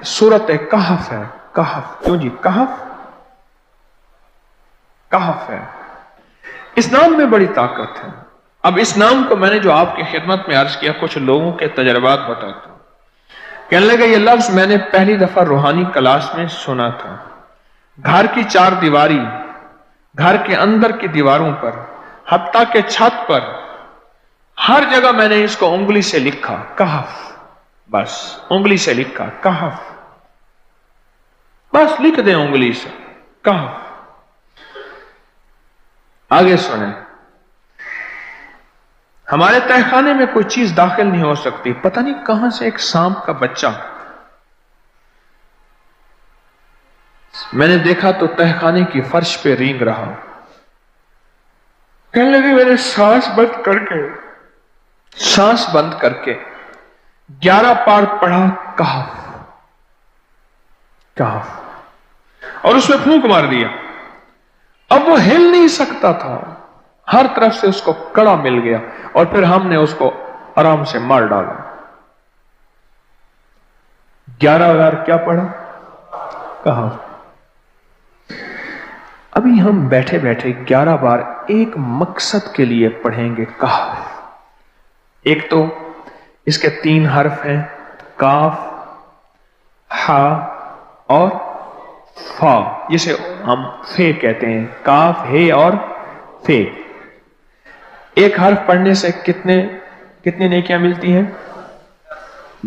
सूरत कहफ है। कहफ क्यों जी? कहफ कहफ है। इस नाम में बड़ी ताकत है। अब इस नाम को मैंने जो आपकी खिदमत में अर्ज किया, कुछ लोगों के तजर्बात बताता हूं। कहने लगे ये लफ्ज मैंने पहली दफा रूहानी क्लास में सुना था। घर की चार दीवारी, घर के अंदर की दीवारों पर, हत्ता के छत पर, हर जगह मैंने इसको उंगली से लिखा, कहफ। बस उंगली से लिखा कहफ, बस लिख दे उंगली से कहफ। आगे सुने, हमारे तहखाने में कोई चीज दाखिल नहीं हो सकती। पता नहीं कहां से एक सांप का बच्चा मैंने देखा तो तहखाने की फर्श पे रेंग रहा। कहने लगे मैंने सांस बंद करके 11 पार पढ़ा कहफ कहफ, और उसमें फूंक मार दिया। अब वो हिल नहीं सकता था, हर तरफ से उसको कड़ा मिल गया, और फिर हमने उसको आराम से मार डाला। 11 बार क्या पढ़ा? कहफ। अभी हम बैठे बैठे 11 बार एक मकसद के लिए पढ़ेंगे कहफ। एक तो इसके 3 हर्फ हैं, काफ, हा और फा, जिसे हम फे कहते हैं। काफ, हे और फे। एक हर्फ पढ़ने से कितनी नेकियां मिलती हैं?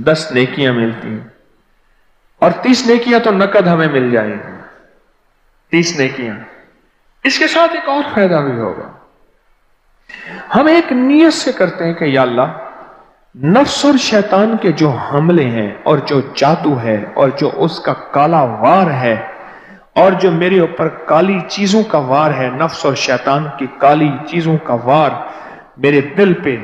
10 नेकियां मिलती हैं, और 30 नेकियां तो नकद हमें मिल जाएंगी। 30 नेकियां। इसके साथ एक और फायदा भी होगा। हम एक नियत से करते हैं कि या अल्लाह, नफ्स और शैतान के जो हमले हैं, और जो जादू है, और जो उसका काला वार है, और जो मेरे ऊपर काली चीजों का वार है, नफ्स और शैतान की काली चीजों का वार मेरे दिल पे,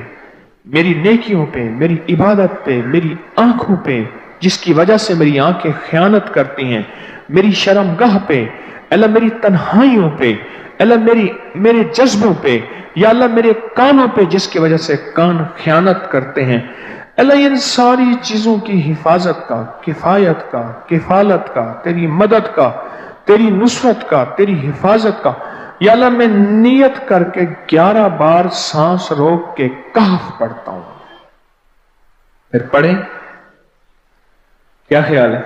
मेरी नेकियों पे, मेरी इबादत पे, मेरी आंखों पे, जिसकी वजह से मेरी आंखें खयानत करती हैं, मेरी शर्मगाह पे, अल्लाह मेरी तन्हाइयों पे, अल्लाह मेरे जज्बों पे, या अल्लाह मेरे कानों पे, जिसकी वजह से कान खयानत करते हैं, अल्लाह इन सारी चीजों की हिफाजत का, किफायत का, किफालत का, तेरी मदद का, तेरी नुसरत का, तेरी हिफाजत का, या अल्लाह मैं नियत करके 11 बार सांस रोक के कहफ पढ़ता हूं। फिर पढ़े, क्या ख्याल है?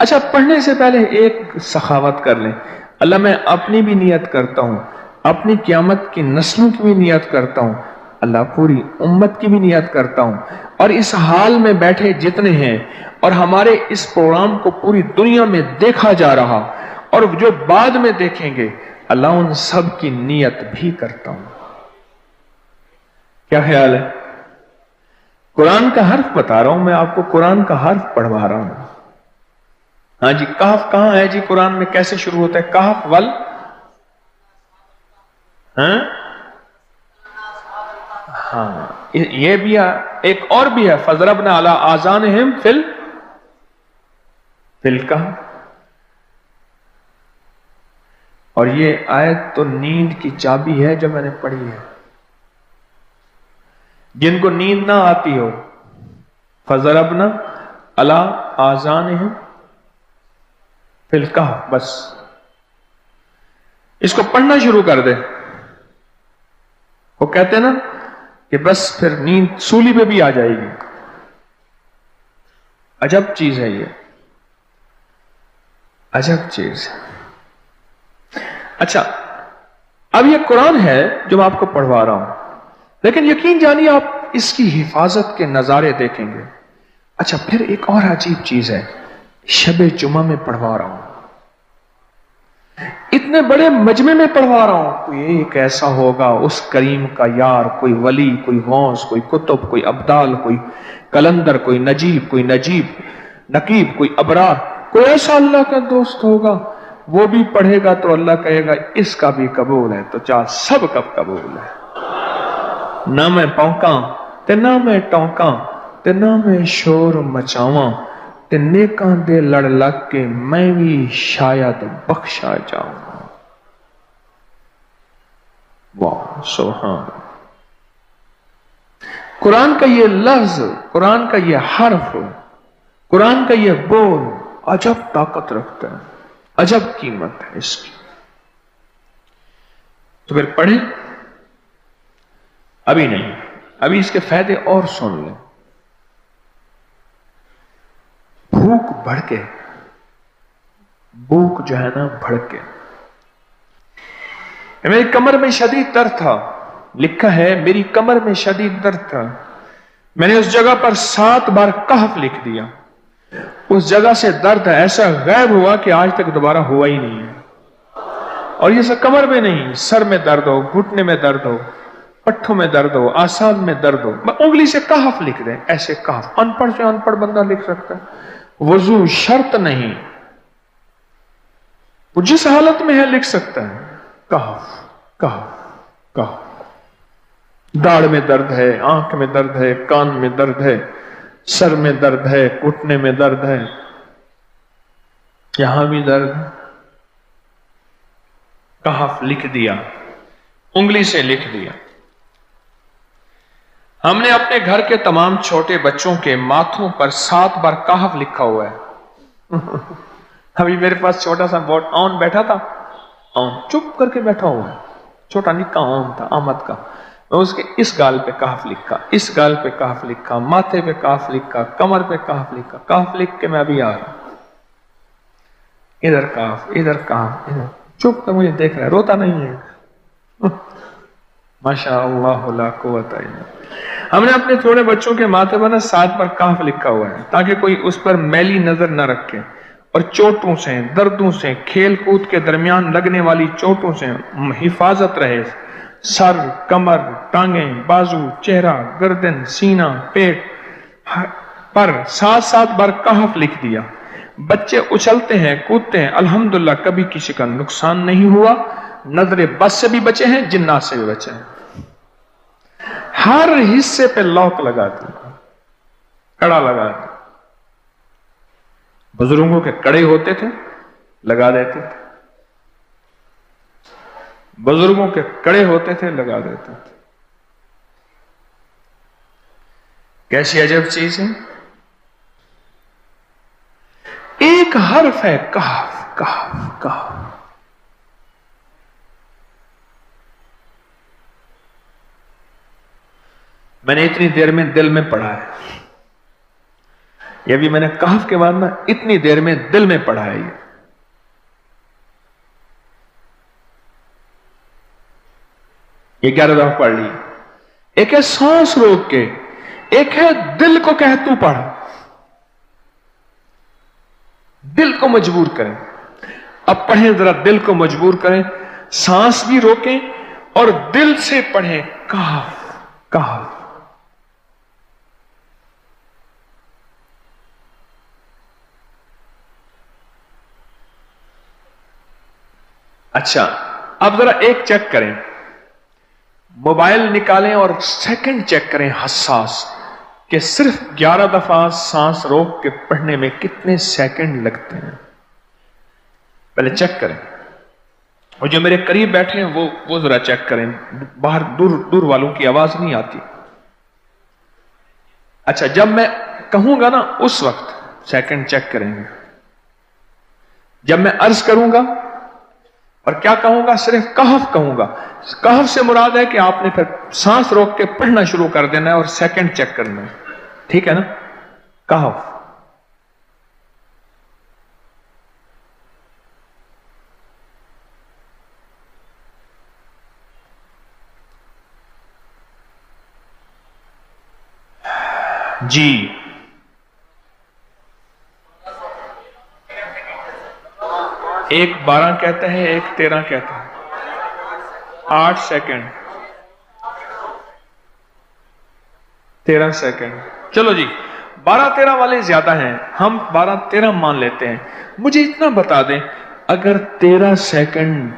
अच्छा, पढ़ने से पहले एक सखावत कर लें। अल्लाह मैं अपनी भी नियत करता हूं, अपनी क़यामत की नस्लों की भी नियत करता हूं, अल्लाह पूरी उम्मत की भी नियत करता हूं, और इस हाल में बैठे जितने हैं, और हमारे इस प्रोग्राम को पूरी दुनिया में देखा जा रहा, और जो बाद में देखेंगे, अल्लाह उन सब की नियत भी करता हूं। क्या ख्याल है? कुरान का हर्फ बता रहा हूं मैं आपको, कुरान का हर्फ पढ़वा रहा हूं। हाँ जी, कहफ कहां है जी? कुरान में कैसे शुरू होता है? कहफ वल, हाँ, ये भी है। एक और भी है, फजरबना अला आज़ानिहिम फिल कहफ। और ये आयत तो नींद की चाबी है जो मैंने पढ़ी है। जिनको नींद ना आती हो, फजरबना अला आज़ानिहिम फिल कहफ, बस इसको पढ़ना शुरू कर दे। वो कहते हैं ना कि बस फिर नींद सूली पे भी आ जाएगी। अजब चीज है ये, अजब चीज। अच्छा, अब ये कुरान है जो मैं आपको पढ़वा रहा हूं, लेकिन यकीन जानिए आप इसकी हिफाजत के नजारे देखेंगे। अच्छा, फिर एक और अजीब चीज है, शबे जुमा में पढ़वा रहा हूं, इतने बड़े मजमे में पढ़वा रहा हूं। कोई एक ऐसा होगा उस करीम का यार, कोई वली, कोई गौस, कोई कुतुब, कोई अब्दाल, कोई कलंदर, कोई नजीब, कोई नकीब, कोई अबरार, कोई ऐसा अल्लाह का दोस्त होगा, वो भी पढ़ेगा तो अल्लाह कहेगा इसका भी कबूल है। तो चाह सब कब कबूल है। ना मैं पौंका ते ना मैं टौंका ते ना मैं शोर मचावा, ते नेकां दे लड़ लग के मैं भी शायद बख्शा जाऊं। वाह सुभान। कुरान का ये लफ्ज, कुरान का ये हर्फ, कुरान का ये बोल अजब ताकत रखता है, अजब कीमत है इसकी। तो फिर पढ़े, अभी नहीं, अभी इसके फायदे और सुन लें। भूख भड़के, भूख जो है ना भड़के। मेरी कमर में शदीद दर्द था, लिखा है मेरी कमर में शदीद दर्द था, मैंने उस जगह पर 7 बार कहफ लिख दिया। उस जगह से दर्द ऐसा गायब हुआ कि आज तक दोबारा हुआ ही नहीं है। और ये सब कमर में नहीं, सर में दर्द हो, घुटने में दर्द हो, पट्ठों में दर्द हो, आसान में दर्द हो, उंगली से कहफ लिख दें, ऐसे कहफ। अनपढ़ से अनपढ़ बंदा लिख सकता है, वजू शर्त नहीं, वो जिस हालत में है लिख सकता है। कहफ कहफ कहफ। दाढ़ में दर्द है, आंख में दर्द है, कान में दर्द है, सर में दर्द है, घुटने में दर्द है, यहां भी दर्द है, कहफ लिख दिया, उंगली से लिख दिया। हमने अपने घर के तमाम छोटे बच्चों के माथों पर 7 बार कहफ लिखा हुआ है। अभी मेरे पास छोटा सा बोर्ड ऑन बैठा था, ऑन चुप करके बैठा हुआ है, छोटा निक्का ऑन था आमद का, मैं उसके इस गाल पे कहफ लिखा, इस गाल पे कहफ लिखा, माथे पे कहफ लिखा, कमर पे कहफ लिखा, कहफ लिख के मैं अभी आ रहा हूं, इधर कहफ, इधर कहफ, इधर चुप कर मुझे देख रहा है, रोता नहीं है। माशा अल्लाह ला कुव्वता इल्ला बिल्लाह। हमने अपने थोड़े बच्चों के माथे पर 7 बार कहफ लिखा हुआ है ताकि कोई उस पर मैली नजर न रखे, और चोटों से, दर्दों से, खेल कूद के दरमियान लगने वाली चोटों से हिफाजत रहे। सर, कमर, टांगें, बाजू, चेहरा, गर्दन, सीना, पेट पर 7-7 बार कहफ लिख दिया। बच्चे उछलते हैं, कूदते हैं, अल्हम्दुलिल्लाह कभी किसी का नुकसान नहीं हुआ। नजरे बस से भी बचे हैं, जिन्नात से भी बचे हैं। हर हिस्से पे लॉक लगा दिया, कड़ा लगा दिया। बुजुर्गों के कड़े होते थे, लगा देते थे, बुजुर्गों के कड़े होते थे, लगा देते थे। कैसी अजब चीज है। एक हर्फ है कहफ कहफ कहफ। मैंने इतनी देर में दिल में पढ़ा है, ये भी मैंने कहफ के बाद ना इतनी देर में दिल में पढ़ा है। ये 11 दफा पढ़ ली। एक है सांस रोक के, एक है दिल को कह तू पढ़, दिल को मजबूर करें। अब पढ़ें, जरा दिल को मजबूर करें, सांस भी रोकें और दिल से पढ़ें कहफ कहफ। अच्छा, अब जरा एक चेक करें, मोबाइल निकालें और सेकंड चेक करें हसास, कि सिर्फ 11 दफा सांस रोक के पढ़ने में कितने सेकंड लगते हैं। पहले चेक करें, और जो मेरे करीब बैठे हैं वो जरा चेक करें, बाहर दूर दूर वालों की आवाज नहीं आती। अच्छा, जब मैं कहूंगा ना उस वक्त सेकंड चेक करेंगे। जब मैं अर्ज करूंगा और क्या कहूंगा, सिर्फ कहफ कहूंगा। कहफ से मुराद है कि आपने फिर सांस रोक के पढ़ना शुरू कर देना है और सेकंड चेक करना है, ठीक है ना। कहफ। जी, एक 12 कहता है, एक 13 कहता है। 8 सेकंड, 13 सेकंड। चलो जी, 12-13 वाले ज्यादा हैं, हम 12-13 मान लेते हैं। मुझे इतना बता दें, अगर 13 सेकंड,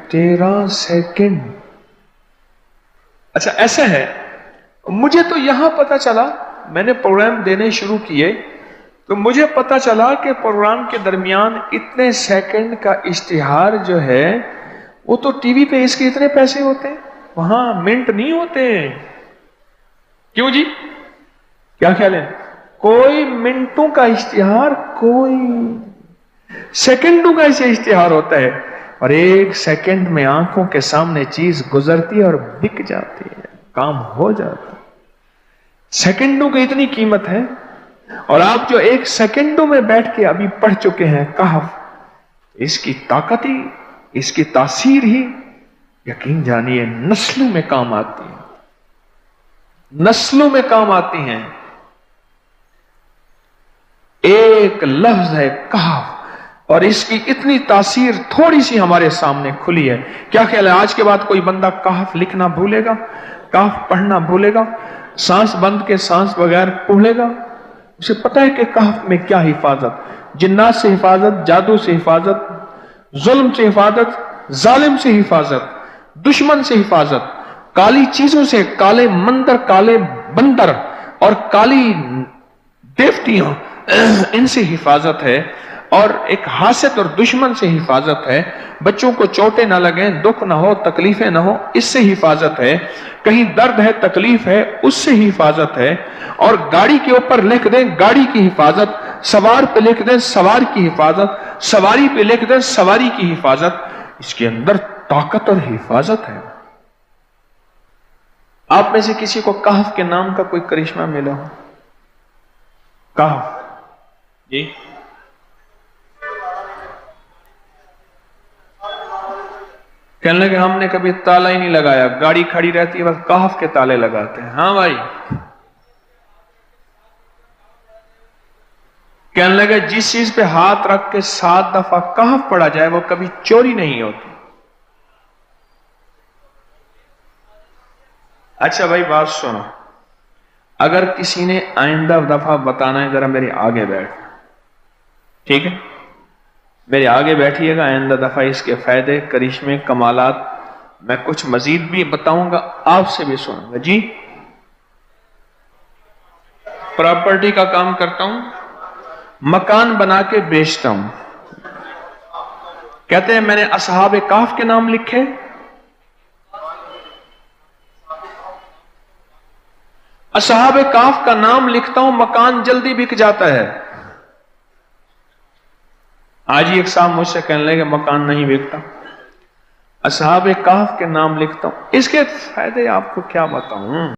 अच्छा ऐसा है, मुझे तो यहां पता चला, मैंने प्रोग्राम देने शुरू किए तो मुझे पता चला कि प्रोग्राम के दरमियान इतने सेकंड का इश्तिहार जो है वो तो टीवी पे इसके इतने पैसे होते हैं, वहां मिनट नहीं होते। क्यों जी, क्या ख्याल है? कोई मिनटों का इश्तिहार कोई सेकंडों का इसे इश्तिहार होता है और एक सेकंड में आंखों के सामने चीज गुजरती है और बिक जाती है, काम हो जाता है। सेकंडों की इतनी कीमत है। और आप जो एक सेकंडों में बैठ के अभी पढ़ चुके हैं कहफ, इसकी ताकत ही, इसकी तासीर ही यकीन जानिए नस्लों में काम आती है, नस्लों में काम आती हैं। एक लफ्ज है कहफ और इसकी इतनी तासीर थोड़ी सी हमारे सामने खुली है। क्या ख्याल है आज के बाद कोई बंदा कहफ लिखना भूलेगा, कहफ पढ़ना भूलेगा, सांस बंद के सांस बगैर पढ़ेगा? उसे पता है कि कहफ में क्या हिफाजत, जिन्नात से हिफाजत, जादू से हिफाजत, जुल्म से हिफाजत, जालिम से हिफाजत, दुश्मन से हिफाजत, काली चीजों से, काले मंदिर, काले बंदर और काली देवतियों, इनसे हिफाजत है। और एक हासद और दुश्मन से हिफाजत है। बच्चों को चोटें ना लगे, दुख ना हो, तकलीफें ना हो, इससे हिफाजत है। कहीं दर्द है, तकलीफ है, उससे हिफाजत है। और गाड़ी के ऊपर लिख दें गाड़ी की हिफाजत, सवार पे लिख दें सवार की हिफाजत, सवारी पे लिख दें सवारी की हिफाजत। इसके अंदर ताकत और हिफाजत है। आप में से किसी को कहफ के नाम का कोई करिश्मा मिला हो? कहफ जी, कहने लगे हमने कभी ताला ही नहीं लगाया, गाड़ी खड़ी रहती है बस कहफ के ताले लगाते हैं। हाँ भाई, कहने लगे जिस चीज पे हाथ रख के 7 दफा कहफ पढ़ा जाए वो कभी चोरी नहीं होती। अच्छा भाई बात सुनो, अगर किसी ने आइंदा दफा बताना है, जरा मेरे आगे बैठ, ठीक है, मेरे आगे बैठिएगा। आइंदा दफा इसके फायदे, करिश्मे, कमालात मैं कुछ मजीद भी बताऊंगा, आपसे भी सुनूंगा। जी, प्रॉपर्टी का काम करता हूं, मकान बना के बेचता हूं। कहते हैं मैंने असहाबे काफ के नाम लिखे, असहाबे काफ का नाम लिखता हूं, मकान जल्दी बिक जाता है। आज ही एक साहब मुझसे कहने लगे मकान नहीं बिकता, असहाबे काफ के नाम लिखता हूं। इसके फायदे आपको क्या बताऊं।